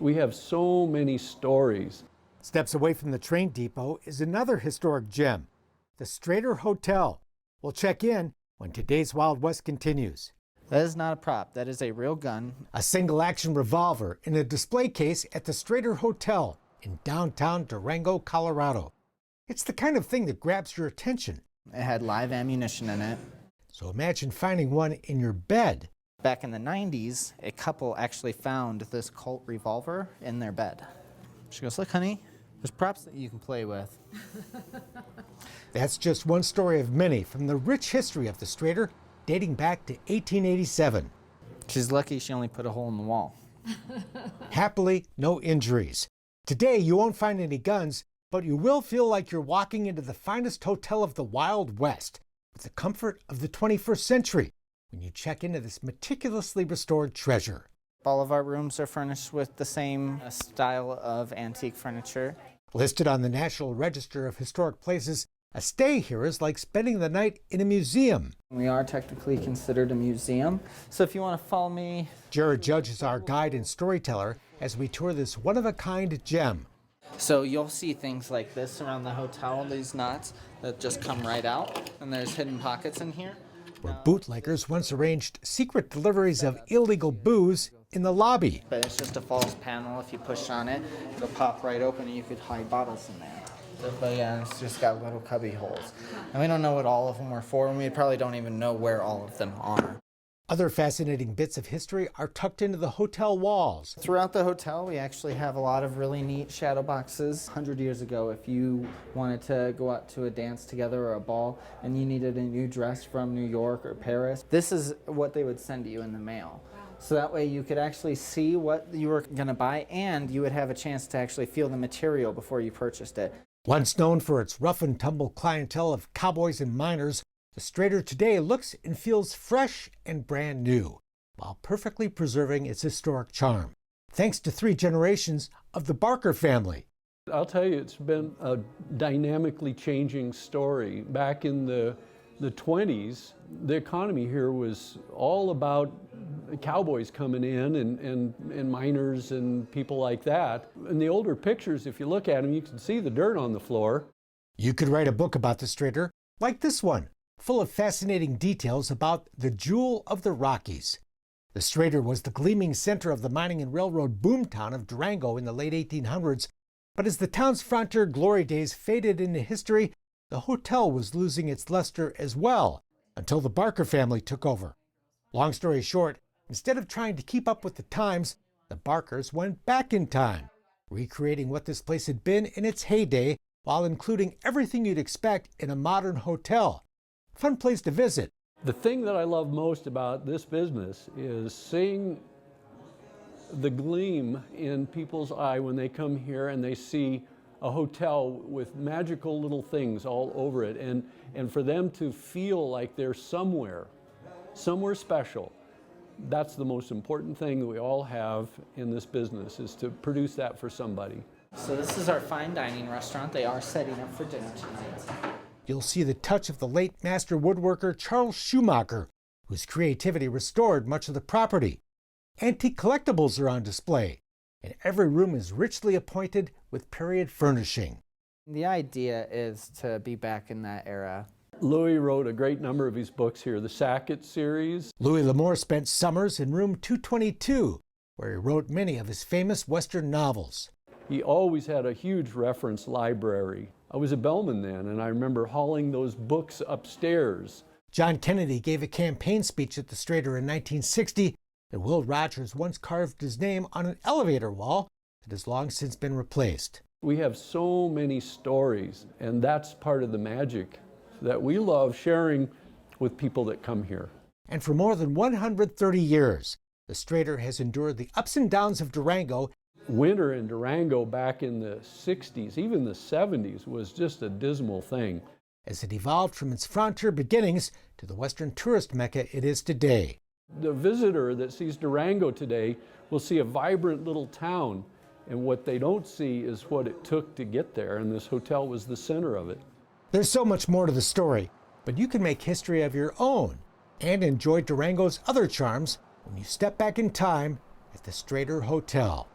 We have so many stories. Steps away from the train depot is another historic gem, the Strater Hotel. We'll check in when today's Wild West continues. That is not a prop. That is a real gun. A single-action revolver in a display case at the Strater Hotel in downtown Durango, Colorado. It's the kind of thing that grabs your attention. It had live ammunition in it. So imagine finding one in your bed. Back in the 90s, a couple actually found this Colt revolver in their bed. She goes, look, honey, there's props that you can play with. That's just one story of many from the rich history of the Strater dating back to 1887. She's lucky she only put a hole in the wall. Happily, no injuries. Today, you won't find any guns, but you will feel like you're walking into the finest hotel of the Wild West with the comfort of the 21st century when you check into this meticulously restored treasure. All of our rooms are furnished with the same style of antique furniture. Listed on the National Register of Historic Places, a stay here is like spending the night in a museum. We are technically considered a museum, so if you want to follow me. Jared Judge is our guide and storyteller as we tour this one-of-a-kind gem. So you'll see things like this around the hotel, these knots that just come right out, and there's hidden pockets in here. Where bootleggers once arranged secret deliveries of illegal booze in the lobby. But it's just a false panel. If you push on it, it'll pop right open and you could hide bottles in there. But yeah, it's just got little cubby holes. And we don't know what all of them are for, and we probably don't even know where all of them are. Other fascinating bits of history are tucked into the hotel walls. Throughout the hotel, we actually have a lot of really neat shadow boxes. 100 years ago, if you wanted to go out to a dance together or a ball and you needed a new dress from New York or Paris, this is what they would send you in the mail. So that way you could actually see what you were going to buy, and you would have a chance to actually feel the material before you purchased it. Once known for its rough and tumble clientele of cowboys and miners, the Strater today looks and feels fresh and brand new, while perfectly preserving its historic charm, thanks to 3 generations of the Barker family. I'll tell you, it's been a dynamically changing story. Back in the 20s, the economy here was all about cowboys coming in and miners and people like that. In the older pictures, if you look at them, you can see the dirt on the floor. You could write a book about the Strater, like this one, full of fascinating details about the jewel of the Rockies. The Strater was the gleaming center of the mining and railroad boomtown of Durango in the late 1800s, but as the town's frontier glory days faded into history, the hotel was losing its luster as well, until the Barker family took over. Long story short, instead of trying to keep up with the times, the Barkers went back in time, recreating what this place had been in its heyday while including everything you'd expect in a modern hotel. Fun place to visit. The thing that I love most about this business is seeing the gleam in people's eye when they come here and they see a hotel with magical little things all over it, and for them to feel like they're somewhere special. That's the most important thing that we all have in this business, is to produce that for somebody. So this is our fine dining restaurant. They are setting up for dinner tonight. You'll see the touch of the late master woodworker Charles Schumacher, whose creativity restored much of the property. Antique collectibles are on display, and every room is richly appointed with period furnishing. The idea is to be back in that era. Louis wrote a great number of his books here, the Sackett series. Louis L'Amour spent summers in room 222, where he wrote many of his famous Western novels. He always had a huge reference library. I was a bellman then, and I remember hauling those books upstairs. John Kennedy gave a campaign speech at the Strater in 1960, and Will Rogers once carved his name on an elevator wall that has long since been replaced. We have so many stories, and that's part of the magic that we love sharing with people that come here. And for more than 130 years, the Strater has endured the ups and downs of Durango. Winter in Durango back in the 60s, even the 70s, was just a dismal thing. As it evolved from its frontier beginnings to the Western tourist mecca it is today. The visitor that sees Durango today will see a vibrant little town, and what they don't see is what it took to get there, and this hotel was the center of it. There's so much more to the story, but you can make history of your own and enjoy Durango's other charms when you step back in time at the Strater Hotel.